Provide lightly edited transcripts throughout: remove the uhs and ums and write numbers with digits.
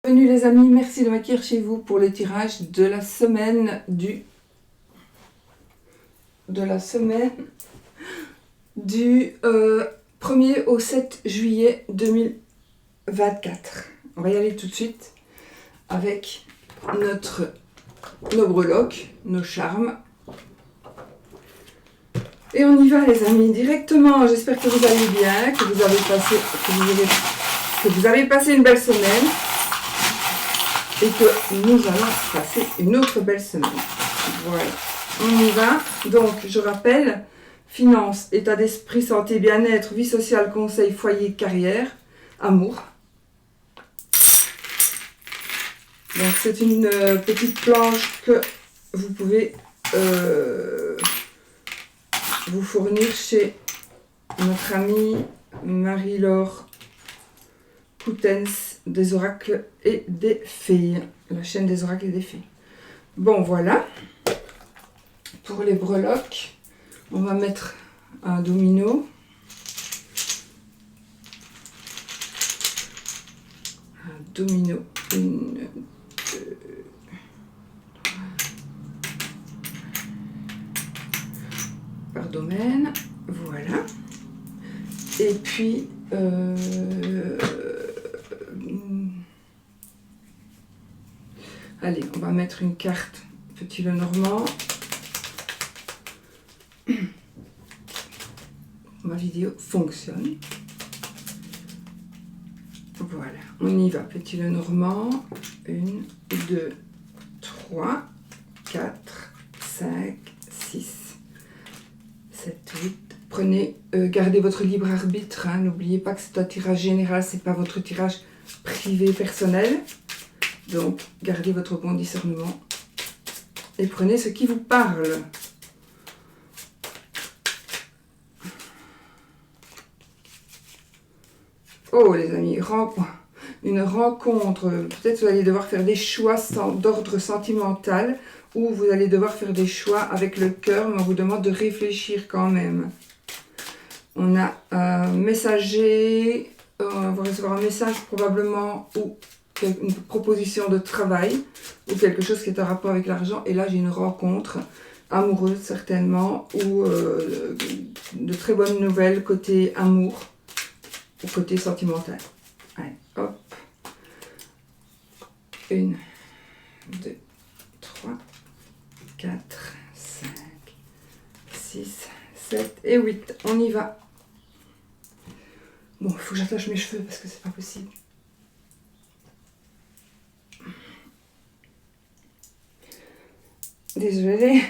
Bienvenue les amis, merci de m'accueillir chez vous pour le tirage de la semaine du 1er au 7 juillet 2024. On va y aller tout de suite avec nos breloques, nos charmes. Et on y va les amis, directement. J'espère que vous allez bien, que vous avez passé une belle semaine. Et que nous allons passer une autre belle semaine. Voilà, on y va. Donc, je rappelle, finances, état d'esprit, santé, bien-être, vie sociale, conseil, foyer, carrière, amour. Donc, c'est une petite planche que vous pouvez vous fournir chez notre amie Marie-Laure Coutens des oracles et des fées, la chaîne des oracles et des fées. Bon, voilà. Pour les breloques, on va mettre un domino. Un domino. Une, deux, par domaine. Voilà. Et puis, allez, on va mettre une carte Petit Lenormand. Ma vidéo fonctionne. Voilà, on y va. Petit Lenormand. 1, 2, 3, 4, 5, 6, 7, 8. Prenez, gardez votre libre arbitre. Hein. N'oubliez pas que c'est un tirage général, c'est pas votre tirage privé personnel. Donc, gardez votre bon discernement et prenez ce qui vous parle. Oh les amis, une rencontre. Peut-être vous allez devoir faire des choix d'ordre sentimental ou vous allez devoir faire des choix avec le cœur, mais on vous demande de réfléchir quand même. On a un messager, on va recevoir un message probablement ou une proposition de travail ou quelque chose qui est en rapport avec l'argent. Et là, j'ai une rencontre amoureuse certainement ou de très bonnes nouvelles côté amour ou côté sentimental. Allez, hop. 1, 2, 3, 4, 5, 6, 7 et 8. On y va. Bon, il faut que j'attache mes cheveux parce que c'est pas possible. Désolée.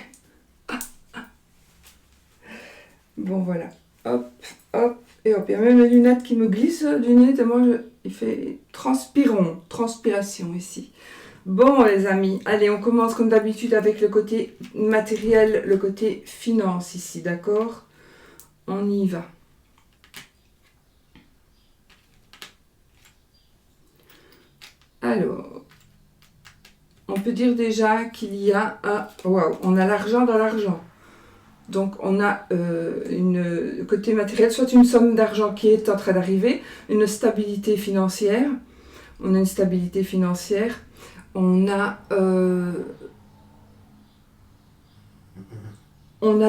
Bon, voilà. Hop, hop, et hop. Il y a même les lunettes qui me glissent du nez tellement il fait transpiration ici. Bon, les amis, allez, on commence comme d'habitude avec le côté matériel, le côté finance ici, d'accord? On y va. Alors, on peut dire déjà qu'il y a un... Waouh, on a l'argent dans l'argent. Donc, on a côté matériel, soit une somme d'argent qui est en train d'arriver, une stabilité financière. On a une stabilité financière. On a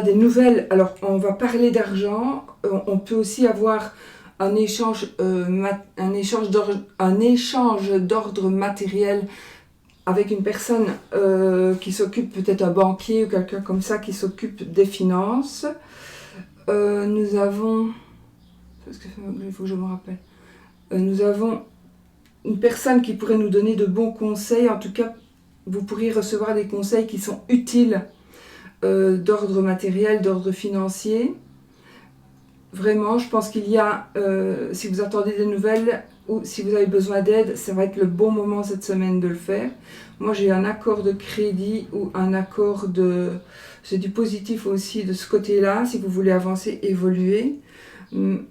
des nouvelles. Alors, on va parler d'argent. On peut aussi avoir un échange d'ordre matériel avec une personne qui s'occupe, peut-être un banquier ou quelqu'un comme ça, qui s'occupe des finances. Nous avons... Parce qu'il faut que je me rappelle. Nous avons une personne qui pourrait nous donner de bons conseils. En tout cas, vous pourriez recevoir des conseils qui sont utiles d'ordre matériel, d'ordre financier. Vraiment, je pense qu'il y a, si vous attendez des nouvelles ou si vous avez besoin d'aide, ça va être le bon moment cette semaine de le faire. Moi, j'ai un accord de crédit ou un accord de... C'est du positif aussi de ce côté-là, si vous voulez avancer, évoluer. On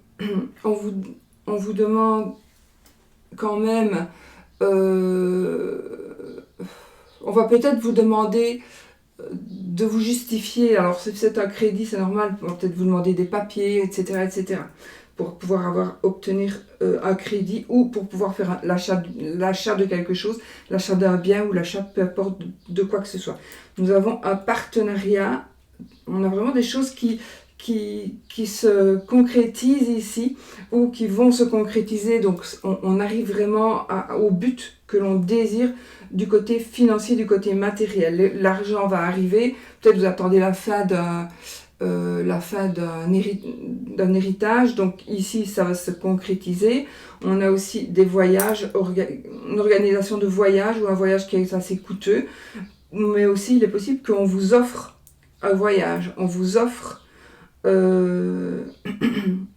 vous demande quand même... on va peut-être vous demander de vous justifier. Alors, si c'est un crédit, c'est normal, on va peut-être vous demander des papiers, etc., etc. pour pouvoir obtenir un crédit ou pour pouvoir faire l'achat de quelque chose, l'achat d'un bien ou l'achat peu importe de quoi que ce soit. Nous avons un partenariat, on a vraiment des choses qui se concrétisent ici ou qui vont se concrétiser, donc on arrive vraiment au but que l'on désire du côté financier, du côté matériel. L'argent va arriver, peut-être vous attendez la fin d'un héritage, donc ici ça va se concrétiser. On a aussi des voyages, une organisation de voyage ou un voyage qui est assez coûteux, mais aussi il est possible qu'on vous offre un voyage, on vous offre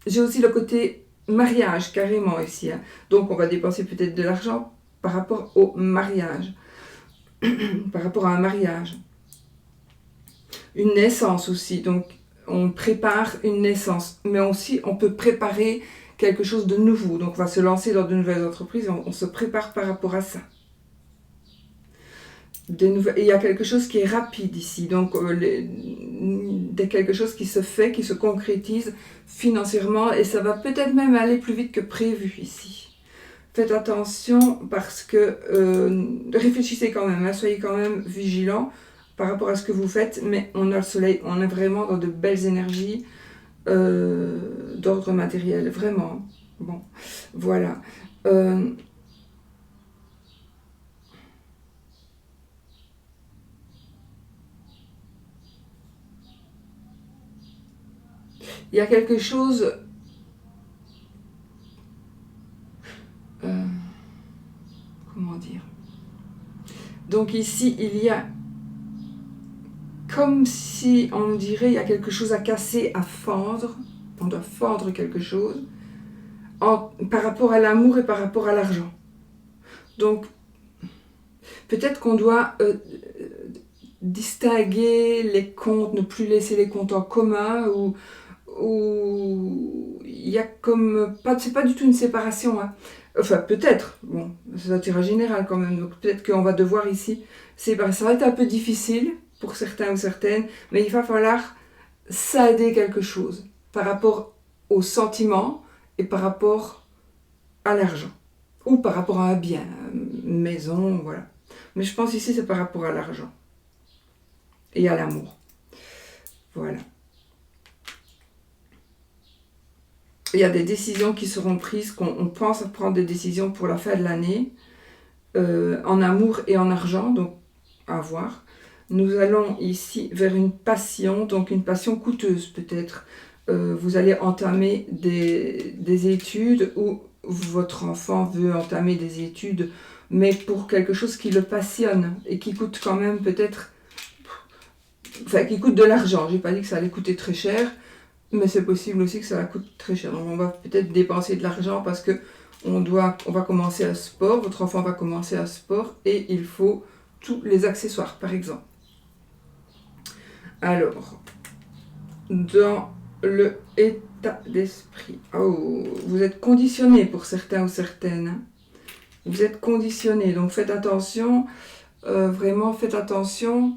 j'ai aussi le côté mariage carrément ici, hein. Donc on va dépenser peut-être de l'argent par rapport au mariage, par rapport à un mariage. Une naissance aussi, donc on prépare une naissance, mais aussi on peut préparer quelque chose de nouveau, donc on va se lancer dans de nouvelles entreprises, on se prépare par rapport à ça. Il y a quelque chose qui est rapide ici, donc quelque chose qui se fait, qui se concrétise financièrement, et ça va peut-être même aller plus vite que prévu ici. Faites attention parce que réfléchissez quand même, hein, soyez quand même vigilants par rapport à ce que vous faites, mais on a le soleil, on est vraiment dans de belles énergies d'ordre matériel, vraiment. Bon, voilà. Il y a quelque chose... comment dire? Donc ici, il y a... comme si on dirait il y a quelque chose à casser, à fendre. On doit fendre quelque chose par rapport à l'amour et par rapport à l'argent. Donc, peut-être qu'on doit distinguer les comptes, ne plus laisser les comptes en commun, ou il y a comme... c'est pas du tout une séparation, hein. Enfin, peut-être, bon, c'est un tirage général quand même, donc peut-être qu'on va devoir ici séparer. Ça va être un peu difficile pour certains ou certaines, mais il va falloir s'aider quelque chose par rapport aux sentiments et par rapport à l'argent, ou par rapport à un bien, une maison, voilà. Mais je pense ici c'est par rapport à l'argent et à l'amour. Voilà. Il y a des décisions qui seront prises, qu'on pense à prendre des décisions pour la fin de l'année, en amour et en argent, donc à voir. Nous allons ici vers une passion, donc une passion coûteuse peut-être. Vous allez entamer des études, ou votre enfant veut entamer des études, mais pour quelque chose qui le passionne et qui coûte quand même peut-être... Enfin, qui coûte de l'argent. Je n'ai pas dit que ça allait coûter très cher, mais c'est possible aussi que ça coûte très cher. Donc on va peut-être dépenser de l'argent parce que on va commencer un sport, votre enfant va commencer un sport et il faut tous les accessoires par exemple. Alors, dans le état d'esprit, vous êtes conditionné pour certains ou certaines. Hein. Vous êtes conditionné, donc faites attention, vraiment faites attention.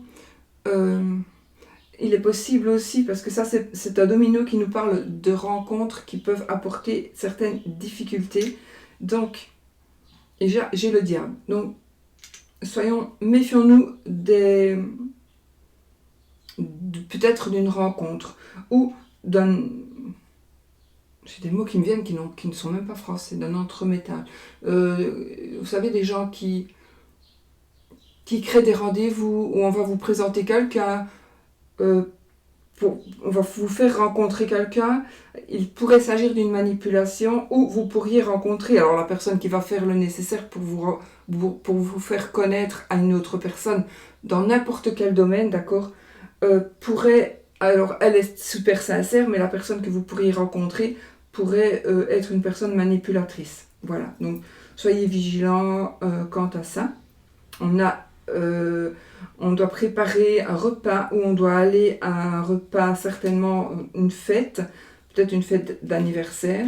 Il est possible aussi, parce que ça c'est un domino qui nous parle de rencontres qui peuvent apporter certaines difficultés. Donc, déjà j'ai le diable. Donc, méfions-nous peut-être d'une rencontre ou d'un... J'ai des mots qui me viennent qui ne sont même pas français, d'un entremettage. Vous savez, des gens qui créent des rendez-vous où on va vous présenter quelqu'un, on va vous faire rencontrer quelqu'un, il pourrait s'agir d'une manipulation, ou vous pourriez rencontrer alors la personne qui va faire le nécessaire pour vous faire connaître à une autre personne dans n'importe quel domaine, d'accord, alors elle est super sincère, mais la personne que vous pourriez rencontrer pourrait être une personne manipulatrice. Voilà, donc soyez vigilants quant à ça. On doit préparer un repas, ou on doit aller à un repas, certainement une fête, peut-être une fête d'anniversaire,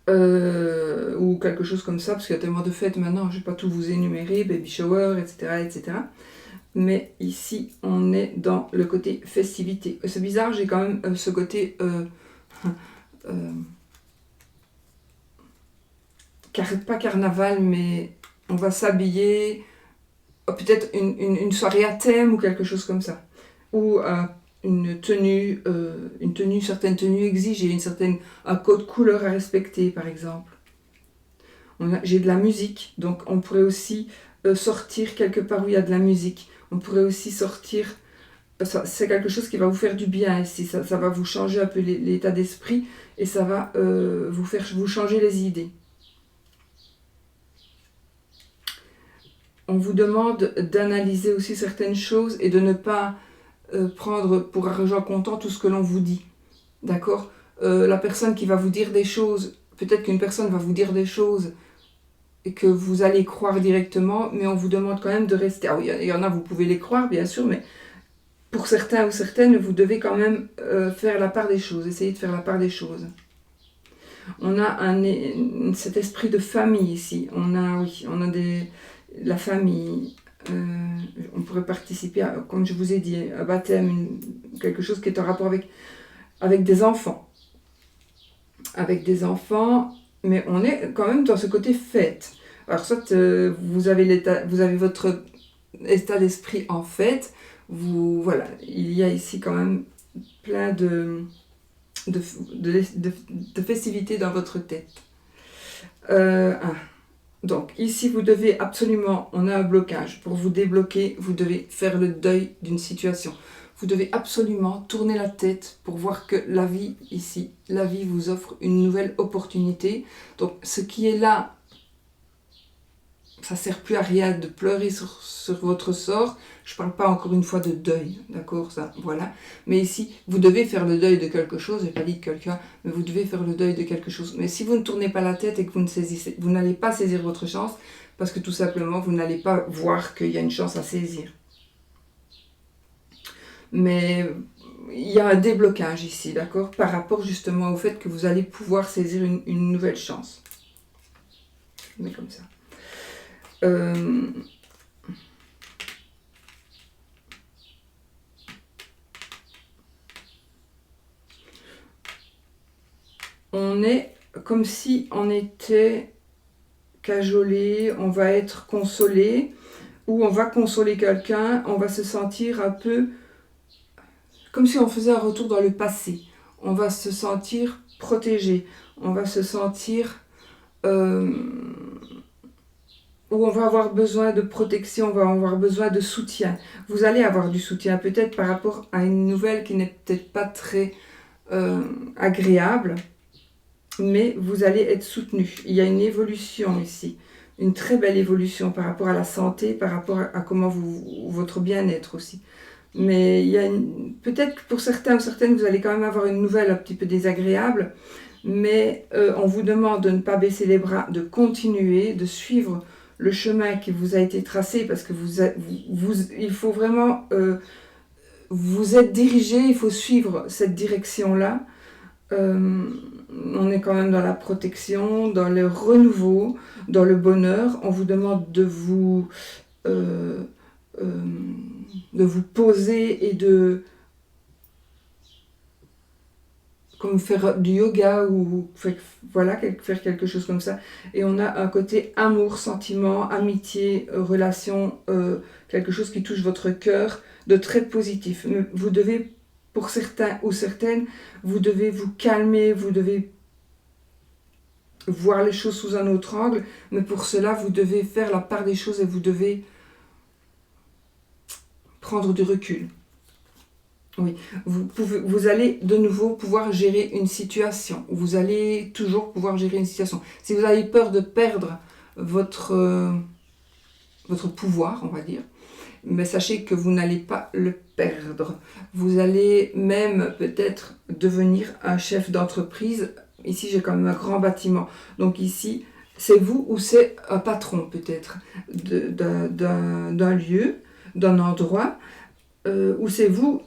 ou quelque chose comme ça, parce qu'il y a tellement de fêtes maintenant, je ne vais pas tout vous énumérer, baby shower, etc., etc. Mais ici, on est dans le côté festivité. C'est bizarre, j'ai quand même ce côté pas carnaval, mais on va s'habiller, peut-être une soirée à thème ou quelque chose comme ça. Ou une tenue, certaine tenue exigée, un code couleur à respecter, par exemple. J'ai de la musique, donc on pourrait aussi sortir quelque part où il y a de la musique. On pourrait aussi sortir, c'est quelque chose qui va vous faire du bien ici, ça va vous changer un peu l'état d'esprit et ça va vous changer les idées. On vous demande d'analyser aussi certaines choses et de ne pas prendre pour argent comptant tout ce que l'on vous dit. D'accord ? La personne qui va vous dire des choses, peut-être qu'une personne va vous dire des choses et que vous allez croire directement, mais on vous demande quand même de rester. Ah oui, il y en a, vous pouvez les croire, bien sûr, mais pour certains ou certaines, vous devez quand même faire la part des choses, essayer de faire la part des choses. On a cet esprit de famille ici. On a la famille. On pourrait participer, comme je vous ai dit, à baptême, quelque chose qui est en rapport avec des enfants. Avec des enfants, mais on est quand même dans ce côté fête. Alors soit vous avez votre état d'esprit en fête, voilà, il y a ici quand même plein de festivités dans votre tête. Donc ici vous devez absolument, on a un blocage, pour vous débloquer, vous devez faire le deuil d'une situation. Vous devez absolument tourner la tête pour voir que la vie ici, la vie vous offre une nouvelle opportunité. Donc ce qui est là, ça ne sert plus à rien de pleurer sur votre sort. Je ne parle pas encore une fois de deuil, d'accord, ça, voilà. Mais ici, vous devez faire le deuil de quelque chose, je n'ai pas dit de quelqu'un, mais vous devez faire le deuil de quelque chose. Mais si vous ne tournez pas la tête et que vous n'allez pas saisir votre chance, parce que tout simplement, vous n'allez pas voir qu'il y a une chance à saisir. Mais il y a un déblocage ici, d'accord, par rapport justement au fait que vous allez pouvoir saisir une nouvelle chance. Mais comme ça. On est comme si on était cajolé, on va être consolé, ou on va consoler quelqu'un, on va se sentir un peu comme si on faisait un retour dans le passé. On va se sentir protégé, on va se sentir où on va avoir besoin de protection, on va avoir besoin de soutien. Vous allez avoir du soutien, peut-être par rapport à une nouvelle qui n'est peut-être pas très agréable, mais vous allez être soutenu. Il y a une évolution ici, une très belle évolution par rapport à la santé, par rapport à comment votre bien-être aussi. Mais il y a peut-être que pour certains ou certaines, vous allez quand même avoir une nouvelle un petit peu désagréable, mais on vous demande de ne pas baisser les bras, de continuer, de suivre le chemin qui vous a été tracé, parce que il faut vraiment vous être dirigé, il faut suivre cette direction-là. On est quand même dans la protection, dans le renouveau, dans le bonheur. On vous demande de vous poser et de comme faire du yoga ou voilà, faire quelque chose comme ça. Et on a un côté amour, sentiment, amitié, relation, quelque chose qui touche votre cœur, de très positif. Mais vous devez, pour certains ou certaines, vous devez vous calmer, vous devez voir les choses sous un autre angle, mais pour cela, vous devez faire la part des choses et vous devez prendre du recul. Oui, vous allez de nouveau pouvoir gérer une situation. Vous allez toujours pouvoir gérer une situation. Si vous avez peur de perdre votre pouvoir, on va dire, mais sachez que vous n'allez pas le perdre. Vous allez même peut-être devenir un chef d'entreprise. Ici, j'ai quand même un grand bâtiment. Donc ici, c'est vous ou c'est un patron peut-être d'un lieu, d'un endroit, où c'est vous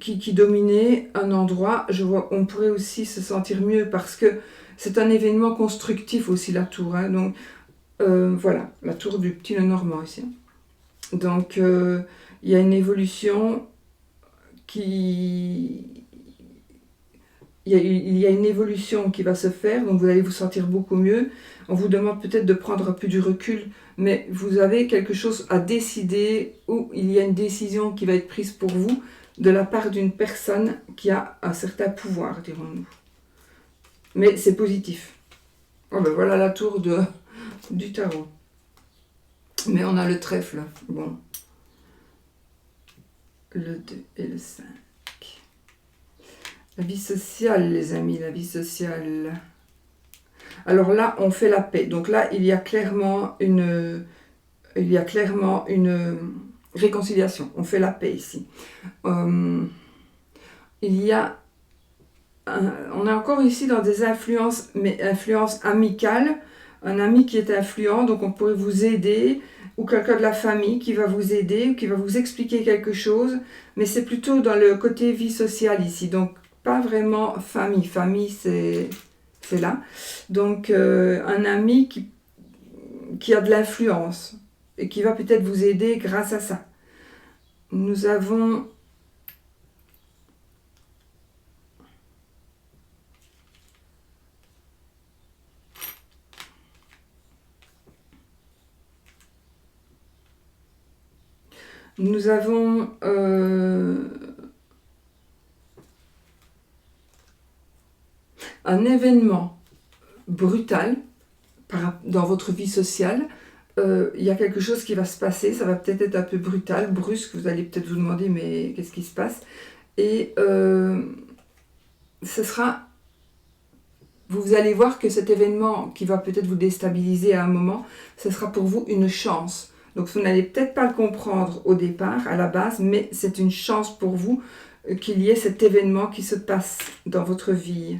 qui dominez un endroit. On pourrait aussi se sentir mieux parce que c'est un événement constructif aussi, la tour. Hein. Donc voilà, la tour du Petit Lenormand ici. Donc il y a une évolution qui il y a une évolution qui va se faire, donc vous allez vous sentir beaucoup mieux. On vous demande peut-être de prendre un peu du recul, mais vous avez quelque chose à décider, ou il y a une décision qui va être prise pour vous de la part d'une personne qui a un certain pouvoir, dirons-nous. Mais c'est positif. Oh ben voilà la tour du tarot. Mais on a le trèfle. Bon. Le 2 et le 5. La vie sociale, les amis, la vie sociale. Alors là, on fait la paix. Donc là, il y a clairement une réconciliation. On fait la paix ici. Il y a on est encore ici dans des influences, mais influences amicales. Un ami qui est influent, donc on pourrait vous aider, ou quelqu'un de la famille qui va vous aider, ou qui va vous expliquer quelque chose, mais c'est plutôt dans le côté vie sociale ici, donc pas vraiment famille. Famille, c'est là. Donc un ami qui a de l'influence, et qui va peut-être vous aider grâce à ça. Nous avons... Nous avons un événement brutal dans votre vie sociale. Il y a quelque chose qui va se passer, ça va peut-être être un peu brutal, brusque, vous allez peut-être vous demander mais qu'est-ce qui se passe? Et ce sera... Vous allez voir que cet événement qui va peut-être vous déstabiliser à un moment, ce sera pour vous une chance. Donc vous n'allez peut-être pas le comprendre au départ, à la base, mais c'est une chance pour vous qu'il y ait cet événement qui se passe dans votre vie.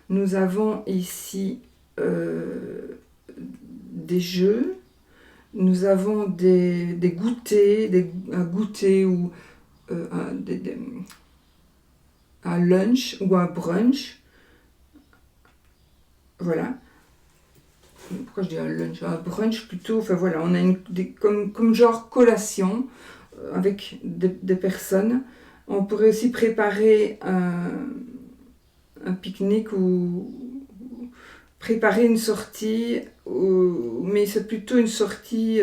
Nous avons ici des jeux, nous avons des goûters, un goûter ou un lunch ou un brunch. Voilà. Pourquoi je dis un lunch? Un brunch plutôt. Enfin voilà, on a comme genre collation avec des personnes. On pourrait aussi préparer un pique-nique ou préparer une sortie, mais c'est plutôt une sortie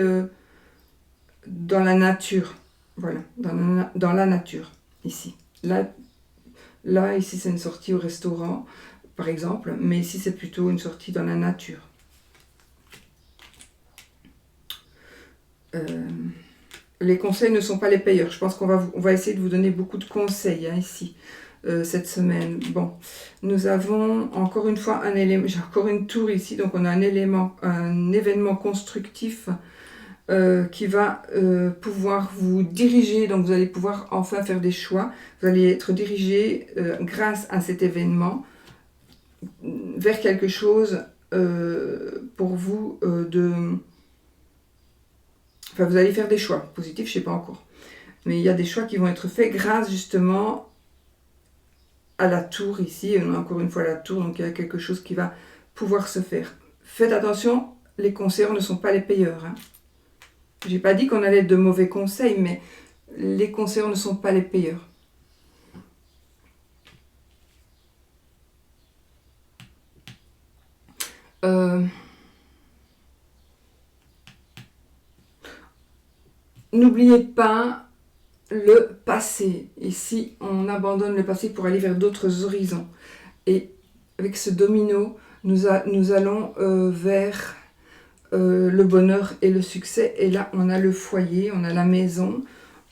dans la nature. Voilà, dans la nature, ici. Là, ici, c'est une sortie au restaurant, par exemple, mais ici, c'est plutôt une sortie dans la nature. Les conseils ne sont pas les payeurs. Je pense qu'on va essayer de vous donner beaucoup de conseils ici, cette semaine. Bon, nous avons encore une fois un élément, j'ai encore une tour ici, donc on a un événement constructif qui va pouvoir vous diriger, donc vous allez pouvoir enfin faire des choix. Vous allez être dirigé grâce à cet événement vers quelque chose pour vous Enfin, vous allez faire des choix positifs, je ne sais pas encore. Mais il y a des choix qui vont être faits grâce justement à la tour ici. On a encore une fois la tour, donc il y a quelque chose qui va pouvoir se faire. Faites attention, les conseillers ne sont pas les payeurs. Hein. Je n'ai pas dit qu'on allait de mauvais conseils, mais les conseillers ne sont pas les payeurs. N'oubliez pas le passé. Ici, on abandonne le passé pour aller vers d'autres horizons. Et avec ce domino, nous allons vers le bonheur et le succès. Et là, on a le foyer, on a la maison,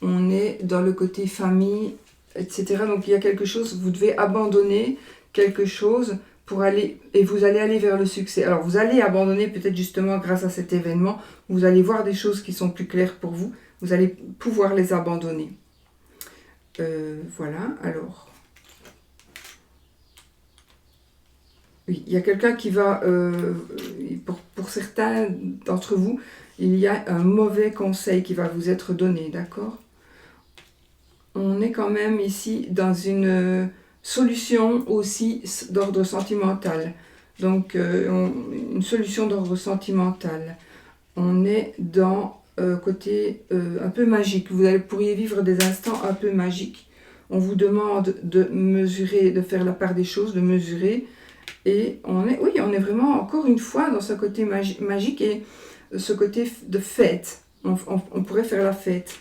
on est dans le côté famille, etc. Donc, il y a quelque chose, vous devez abandonner quelque chose pour aller, et vous allez aller vers le succès. Alors, vous allez abandonner peut-être justement grâce à cet événement, vous allez voir des choses qui sont plus claires pour vous, vous allez pouvoir les abandonner. Voilà, alors. Oui, il y a quelqu'un qui va, pour certains d'entre vous, il y a un mauvais conseil qui va vous être donné, d'accord? On est quand même ici dans une solution aussi d'ordre sentimental. Donc, une solution d'ordre sentimental. On est dans côté un peu magique. Vous pourriez vivre des instants un peu magiques On vous demande de mesurer, de faire la part des choses, de mesurer. Et on est vraiment, encore une fois, dans ce côté magique et ce côté de fête. On pourrait faire la fête.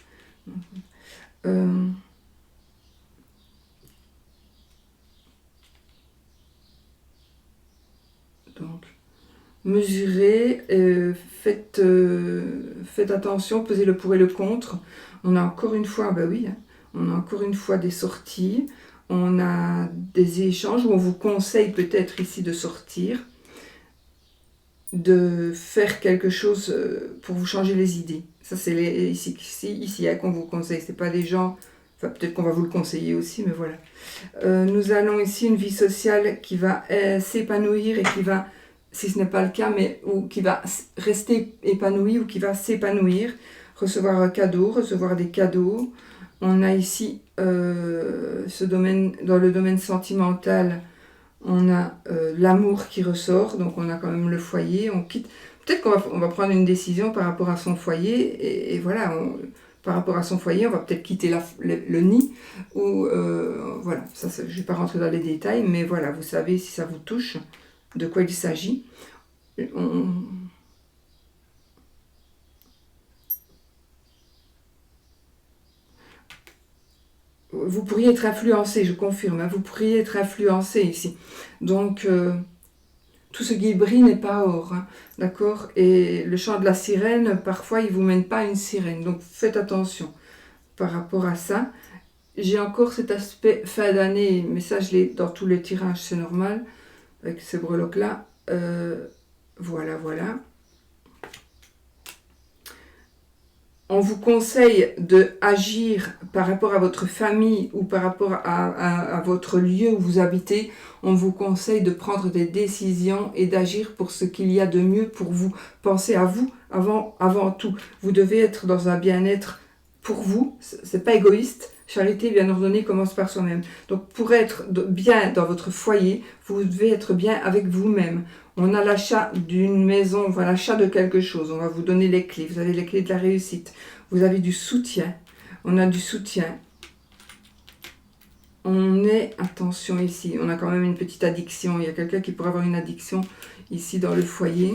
Donc, mesurez, faites attention, pesez le pour et le contre. On a encore une fois, bah oui, hein, on a encore une fois des sorties, on a des échanges où on vous conseille peut-être ici de sortir, de faire quelque chose pour vous changer les idées. Ça, c'est ici qu'on vous conseille, c'est pas des gens, enfin peut-être qu'on va vous le conseiller aussi, mais voilà. Nous allons ici une vie sociale qui va s'épanouir et qui va, si ce n'est pas le cas, mais ou qui va rester épanouie ou qui va s'épanouir, recevoir un cadeau, recevoir des cadeaux. On a ici ce domaine, dans le domaine sentimental, on a l'amour qui ressort, donc on a quand même le foyer, on quitte. Peut-être qu'on va prendre une décision par rapport à son foyer, et voilà, par rapport à son foyer, on va peut-être quitter le nid, ou voilà, ça, je ne vais pas rentrer dans les détails, mais voilà, vous savez si ça vous touche, de quoi il s'agit. Vous pourriez être influencé, je confirme, hein, vous pourriez être influencé ici. Donc, tout ce qui brille n'est pas or, hein, d'accord? Et le chant de la sirène, parfois, il ne vous mène pas à une sirène. Donc, faites attention par rapport à ça. J'ai encore cet aspect fin d'année, mais ça, je l'ai dans tous les tirages, c'est normal, avec ces breloques-là. Voilà. On vous conseille d'agir par rapport à votre famille ou par rapport à votre lieu où vous habitez. On vous conseille de prendre des décisions et d'agir pour ce qu'il y a de mieux pour vous. Pensez à vous avant tout. Vous devez être dans un bien-être pour vous. C'est pas égoïste. Charité bien ordonnée commence par soi-même. Donc pour être bien dans votre foyer, vous devez être bien avec vous-même. On a l'achat d'une maison, on va l'achat de quelque chose, on va vous donner les clés, vous avez les clés de la réussite, vous avez du soutien, on a du soutien. On est, attention ici, on a quand même une petite addiction, il y a quelqu'un qui pourrait avoir une addiction ici dans le foyer.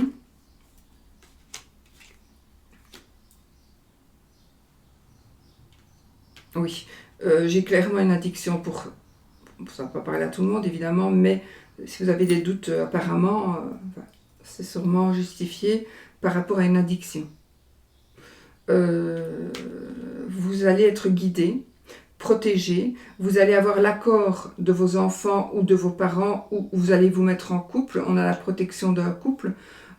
Oui, j'ai clairement une addiction pour ça ne va pas parler à tout le monde évidemment, mais si vous avez des doutes apparemment, c'est sûrement justifié par rapport à une addiction. Vous allez être guidé, protégé, vous allez avoir l'accord de vos enfants ou de vos parents, ou vous allez vous mettre en couple, on a la protection d'un couple,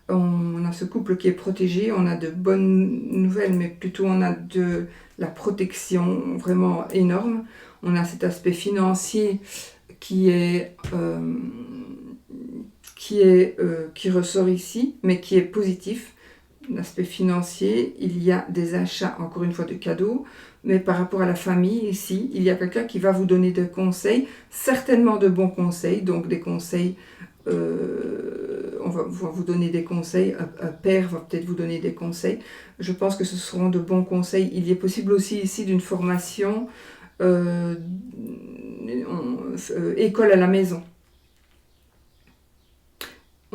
on a ce couple qui est protégé, on a de bonnes nouvelles, mais plutôt on a de la protection vraiment énorme. On a cet aspect financier qui ressort ici, mais qui est positif. L'aspect financier, il y a des achats, encore une fois, de cadeaux, mais par rapport à la famille, ici, il y a quelqu'un qui va vous donner des conseils, certainement de bons conseils, donc des conseils, on va vous donner des conseils, un père va peut-être vous donner des conseils, je pense que ce seront de bons conseils. Il est possible aussi ici d'une formation, école à la maison.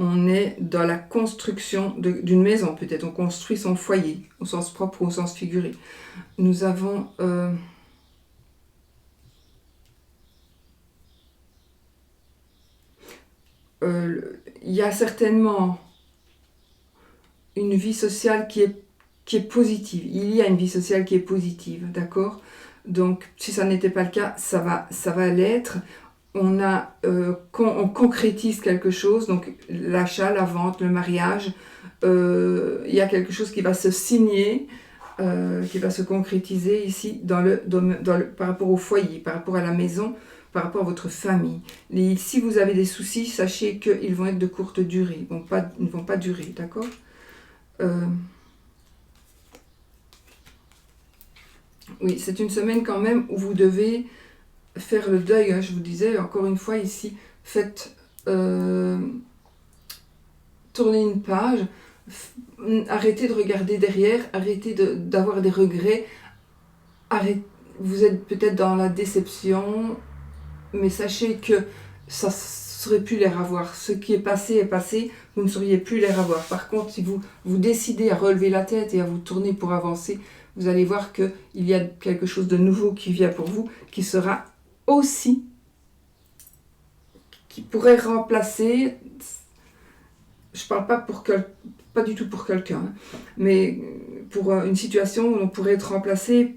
On est dans la construction d'une maison, peut-être on construit son foyer, au sens propre ou au sens figuré. Nous avons... il y a certainement une vie sociale qui est positive. Il y a une vie sociale qui est positive, d'accord? Donc, si ça n'était pas le cas, ça va l'être. On concrétise quelque chose, donc l'achat, la vente, le mariage, il y a quelque chose qui va se signer, qui va se concrétiser ici par rapport au foyer, par rapport à la maison, par rapport à votre famille. Si vous avez des soucis, sachez qu'ils vont être de courte durée, ils ne vont pas durer, d'accord? Oui, c'est une semaine quand même où vous devez faire le deuil, hein, je vous disais, encore une fois ici, faites tourner une page, arrêtez de regarder derrière, arrêtez d'avoir des regrets, vous êtes peut-être dans la déception, mais sachez que ça ne serait plus les revoir. Ce qui est passé, vous ne sauriez plus les revoir. Par contre, si vous décidez à relever la tête et à vous tourner pour avancer, vous allez voir qu'il y a quelque chose de nouveau qui vient pour vous, qui sera aussi, qui pourrait remplacer, je ne parle pas du tout pour quelqu'un, hein, mais pour une situation où on pourrait être remplacé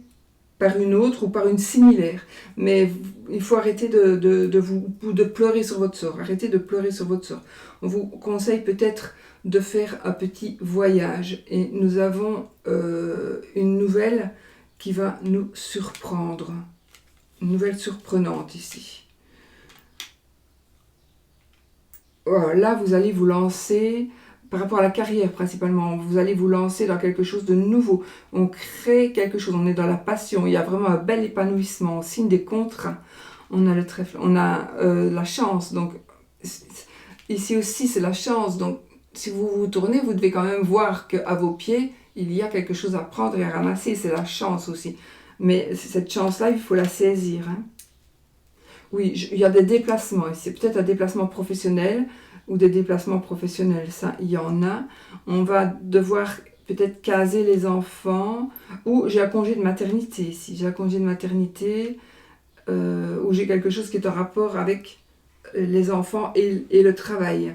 par une autre ou par une similaire. Mais il faut arrêter de pleurer sur votre sort. Arrêtez de pleurer sur votre sort. On vous conseille peut-être de faire un petit voyage. Et nous avons une nouvelle qui va nous surprendre. Une nouvelle surprenante ici. Voilà, là, vous allez vous lancer... Par rapport à la carrière principalement, vous allez vous lancer dans quelque chose de nouveau. On crée quelque chose, on est dans la passion. Il y a vraiment un bel épanouissement. On signe des contrats. On a le trèfle, on a la chance. Donc ici aussi c'est la chance. Donc si vous vous tournez, vous devez quand même voir qu'à vos pieds, il y a quelque chose à prendre et à ramasser. C'est la chance aussi. Mais cette chance-là, il faut la saisir. Hein. Oui, il y a des déplacements ici. Peut-être un déplacement professionnel ou des déplacements professionnels, ça, il y en a. On va devoir peut-être caser les enfants, ou j'ai un congé de maternité ici. J'ai un congé de maternité, ou j'ai quelque chose qui est en rapport avec les enfants et le travail.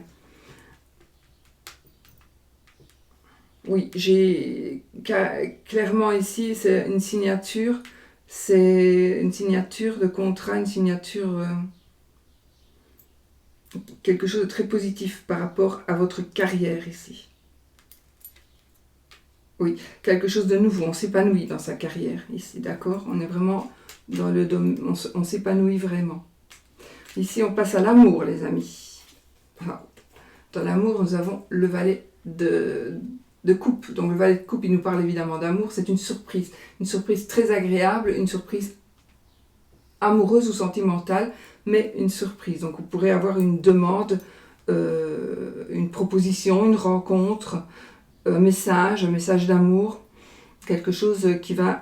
Oui, j'ai clairement ici, c'est une signature de contrat, une signature... quelque chose de très positif par rapport à votre carrière ici. Oui, quelque chose de nouveau, on s'épanouit dans sa carrière ici, d'accord? On est vraiment dans le domaine, on s'épanouit vraiment. Ici, on passe à l'amour, les amis. Dans l'amour, nous avons le valet de coupe. Donc le valet de coupe, il nous parle évidemment d'amour, c'est une surprise très agréable, une surprise amoureuse ou sentimentale, mais une surprise. Donc vous pourrez avoir une demande, une proposition, une rencontre, un message d'amour, quelque chose qui va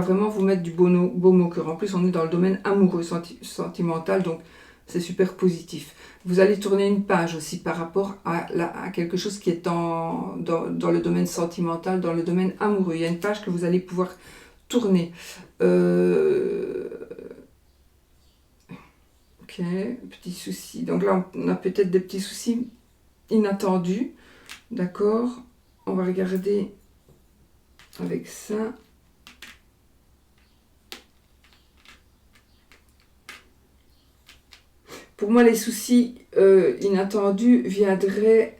vraiment vous mettre du baume au cœur. En plus, on est dans le domaine amoureux, sentimental, donc c'est super positif. Vous allez tourner une page aussi par rapport à quelque chose qui est dans le domaine sentimental, dans le domaine amoureux. Il y a une page que vous allez pouvoir tourner. Ok, petit souci. Donc là, on a peut-être des petits soucis inattendus. D'accord? On va regarder avec ça. Pour moi, les soucis inattendus viendraient...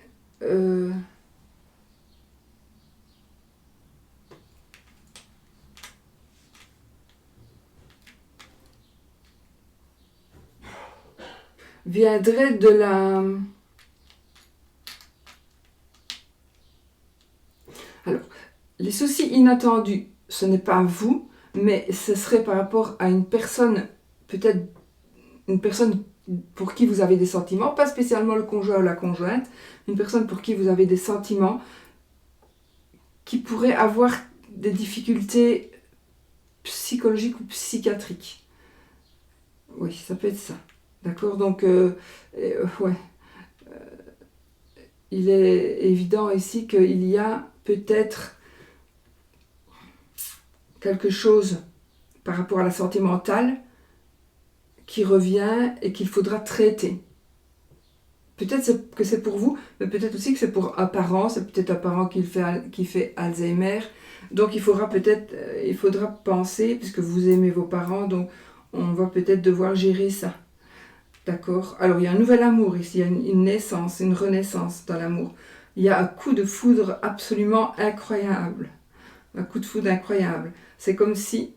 viendrait de la... Alors, les soucis inattendus, ce n'est pas vous, mais ce serait par rapport à une personne, peut-être une personne pour qui vous avez des sentiments, pas spécialement le conjoint ou la conjointe, une personne pour qui vous avez des sentiments, qui pourrait avoir des difficultés psychologiques ou psychiatriques. Oui, ça peut être ça. D'accord? Donc, ouais. Il est évident ici qu'il y a peut-être quelque chose par rapport à la santé mentale qui revient et qu'il faudra traiter. Peut-être que c'est pour vous, mais peut-être aussi que c'est pour un parent, c'est peut-être un parent qui fait Alzheimer. Donc il faudra penser, puisque vous aimez vos parents, donc on va peut-être devoir gérer ça. D'accord? Alors il y a un nouvel amour ici, il y a une naissance, une renaissance dans l'amour. Il y a un coup de foudre absolument incroyable. Un coup de foudre incroyable. C'est comme si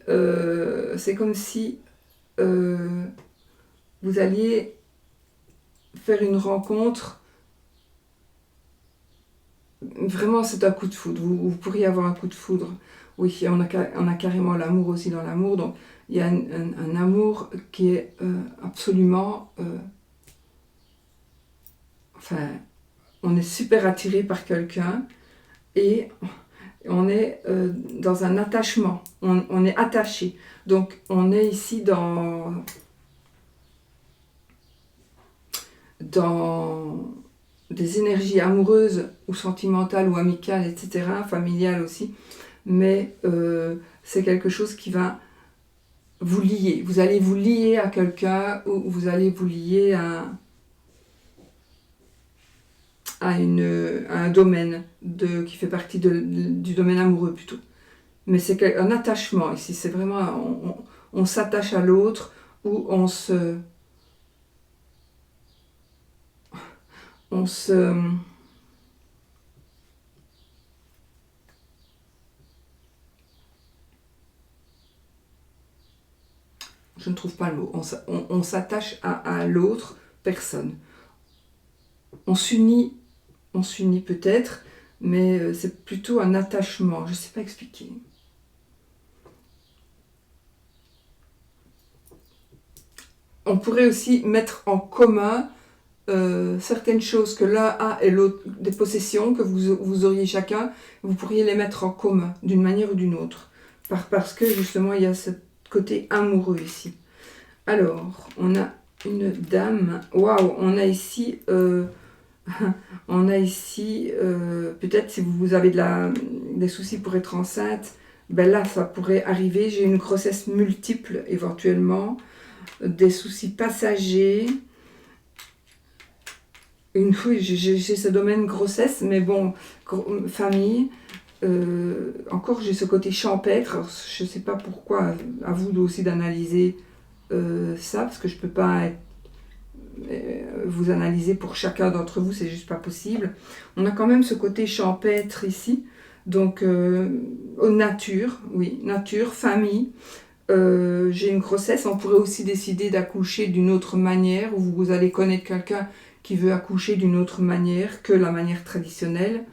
vous alliez faire une rencontre. Vraiment, c'est un coup de foudre. Vous pourriez avoir un coup de foudre. Oui, on a carrément l'amour aussi dans l'amour. Donc, il y a un amour qui est absolument... enfin, on est super attiré par quelqu'un et On est dans un attachement, on est attaché. Donc on est ici dans des énergies amoureuses ou sentimentales ou amicales, etc., familiales aussi. Mais c'est quelque chose qui va vous lier. Vous allez vous lier à quelqu'un ou vous allez vous lier à un domaine qui fait partie du domaine amoureux plutôt. Mais c'est un attachement ici, c'est vraiment, on s'attache à l'autre ou on se... Je ne trouve pas le mot. On s'attache à l'autre personne. On s'unit peut-être, mais c'est plutôt un attachement. Je ne sais pas expliquer. On pourrait aussi mettre en commun certaines choses que l'un a et l'autre, des possessions que vous auriez chacun, vous pourriez les mettre en commun d'une manière ou d'une autre. Parce que justement, il y a ce côté amoureux ici. Alors, on a une dame. Waouh, on a ici... peut-être si vous avez des soucis pour être enceinte, ben là, ça pourrait arriver. J'ai une grossesse multiple, éventuellement. Des soucis passagers. Oui, j'ai ce domaine grossesse, mais bon, famille. Encore, j'ai ce côté champêtre. Alors, je ne sais pas pourquoi, à vous aussi d'analyser ça, parce que je ne peux pas vous analyser pour chacun d'entre vous, c'est juste pas possible. On a quand même ce côté champêtre ici, donc nature, oui, nature, famille. J'ai une grossesse, on pourrait aussi décider d'accoucher d'une autre manière, ou vous allez connaître quelqu'un qui veut accoucher d'une autre manière que la manière traditionnelle.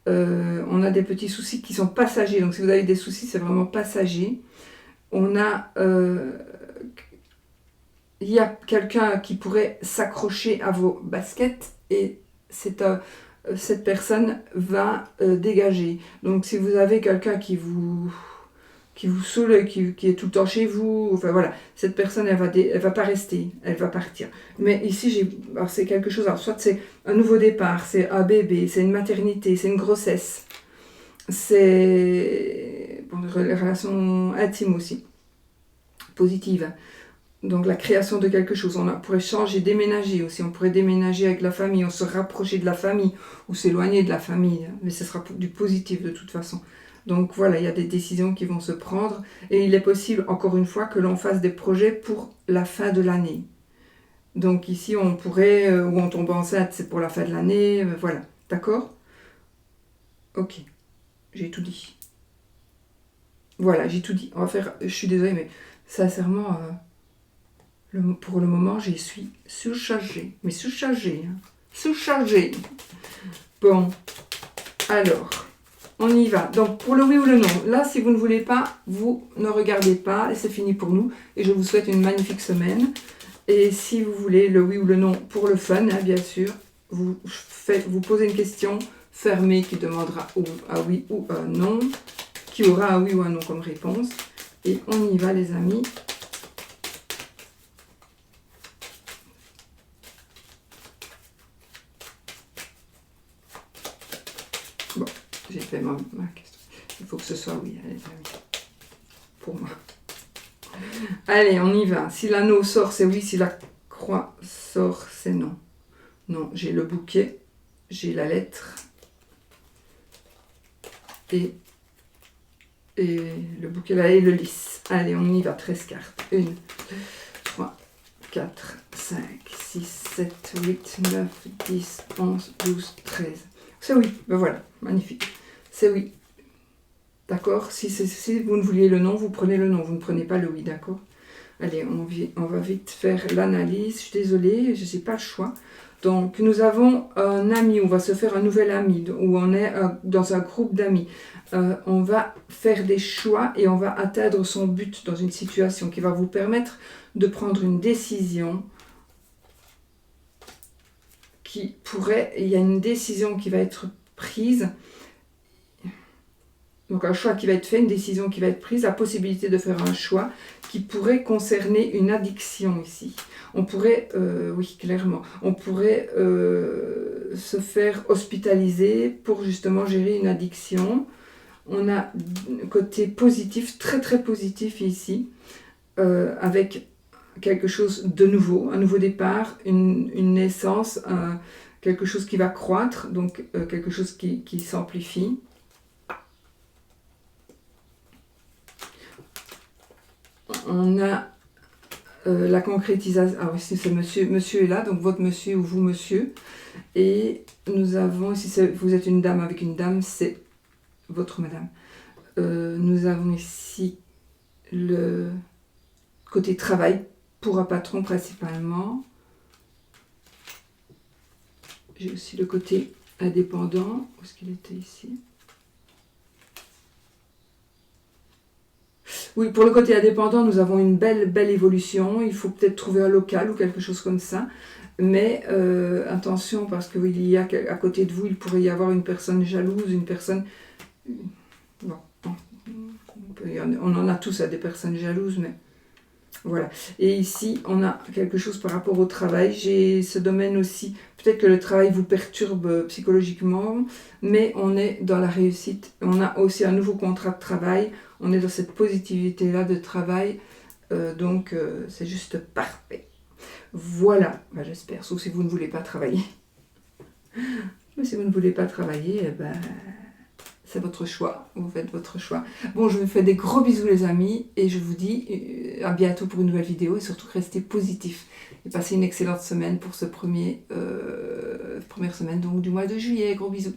On a des petits soucis qui sont passagers, donc si vous avez des soucis, c'est vraiment passager. On a... il y a quelqu'un qui pourrait s'accrocher à vos baskets et cette personne va dégager. Donc si vous avez quelqu'un qui vous saoule, qui est tout le temps chez vous, enfin voilà, cette personne elle va pas rester, elle va partir. Mais ici c'est quelque chose, alors soit c'est un nouveau départ, c'est un bébé, c'est une maternité, c'est une grossesse, c'est bon, les relations intimes aussi, positives. Donc la création de quelque chose, on pourrait changer, déménager aussi, on pourrait déménager avec la famille, on se rapprocher de la famille ou s'éloigner de la famille, mais ce sera du positif de toute façon. Donc voilà, il y a des décisions qui vont se prendre et il est possible, encore une fois, que l'on fasse des projets pour la fin de l'année. Donc ici, on pourrait, ou on tombe enceinte, c'est pour la fin de l'année, voilà, d'accord? Ok, j'ai tout dit. Voilà, j'ai tout dit. On va faire, je suis désolée, mais sincèrement... pour le moment, j'y suis surchargée. Mais surchargée. Hein. Surchargée. Bon. Alors, on y va. Donc, pour le oui ou le non. Là, si vous ne voulez pas, vous ne regardez pas. Et c'est fini pour nous. Et je vous souhaite une magnifique semaine. Et si vous voulez le oui ou le non pour le fun, hein, bien sûr, vous posez une question fermée qui demandera un oui ou un non. Qui aura un oui ou un non comme réponse. Et on y va, les amis. Bon, j'ai fait ma question. Il faut que ce soit oui, allez, pour moi. Allez, on y va. Si l'anneau sort, c'est oui. Si la croix sort, c'est non. Non, j'ai le bouquet, j'ai la lettre et le bouquet là et le lys. Allez, on y va. 13 cartes. 1, 2, 3, 4, 5, 6, 7, 8, 9, 10, 11, 12, 13. C'est oui. Ben voilà, magnifique. C'est oui. D'accord, si vous ne vouliez le non, vous prenez le non, vous ne prenez pas le oui, d'accord? Allez, on va vite faire l'analyse. Je suis désolée, je n'ai pas le choix. Donc, nous avons un ami, on va se faire un nouvel ami, où on est dans un groupe d'amis. On va faire des choix et on va atteindre son but dans une situation qui va vous permettre de prendre une décision il y a une décision qui va être prise. Donc un choix qui va être fait, une décision qui va être prise, la possibilité de faire un choix qui pourrait concerner une addiction ici. On pourrait, oui clairement, on pourrait se faire hospitaliser pour justement gérer une addiction. On a un côté positif, très très positif ici, avec quelque chose de nouveau, un nouveau départ, une naissance, quelque chose qui va croître, donc quelque chose qui s'amplifie. On a la concrétisation. Alors ici c'est monsieur est là, donc votre monsieur ou vous monsieur. Et nous avons, ici vous êtes une dame avec une dame, c'est votre madame. Nous avons ici le côté travail pour un patron principalement. J'ai aussi le côté indépendant. Où est-ce qu'il était ici? Oui, pour le côté indépendant, nous avons une belle évolution. Il faut peut-être trouver un local ou quelque chose comme ça. Mais attention, parce qu'il y a à côté de vous, il pourrait y avoir une personne jalouse, une personne... Bon, on en a tous à des personnes jalouses, mais voilà. Et ici, on a quelque chose par rapport au travail. J'ai ce domaine aussi, peut-être que le travail vous perturbe psychologiquement, mais on est dans la réussite. On a aussi un nouveau contrat de travail. On est dans cette positivité-là de travail. Donc, c'est juste parfait. Voilà, ben, j'espère, sauf si vous ne voulez pas travailler. Mais si vous ne voulez pas travailler, eh ben, c'est votre choix, vous faites votre choix. Bon, je vous fais des gros bisous les amis, et je vous dis à bientôt pour une nouvelle vidéo, et surtout restez positifs. Et passez une excellente semaine pour ce première semaine donc, du mois de juillet. Gros bisous.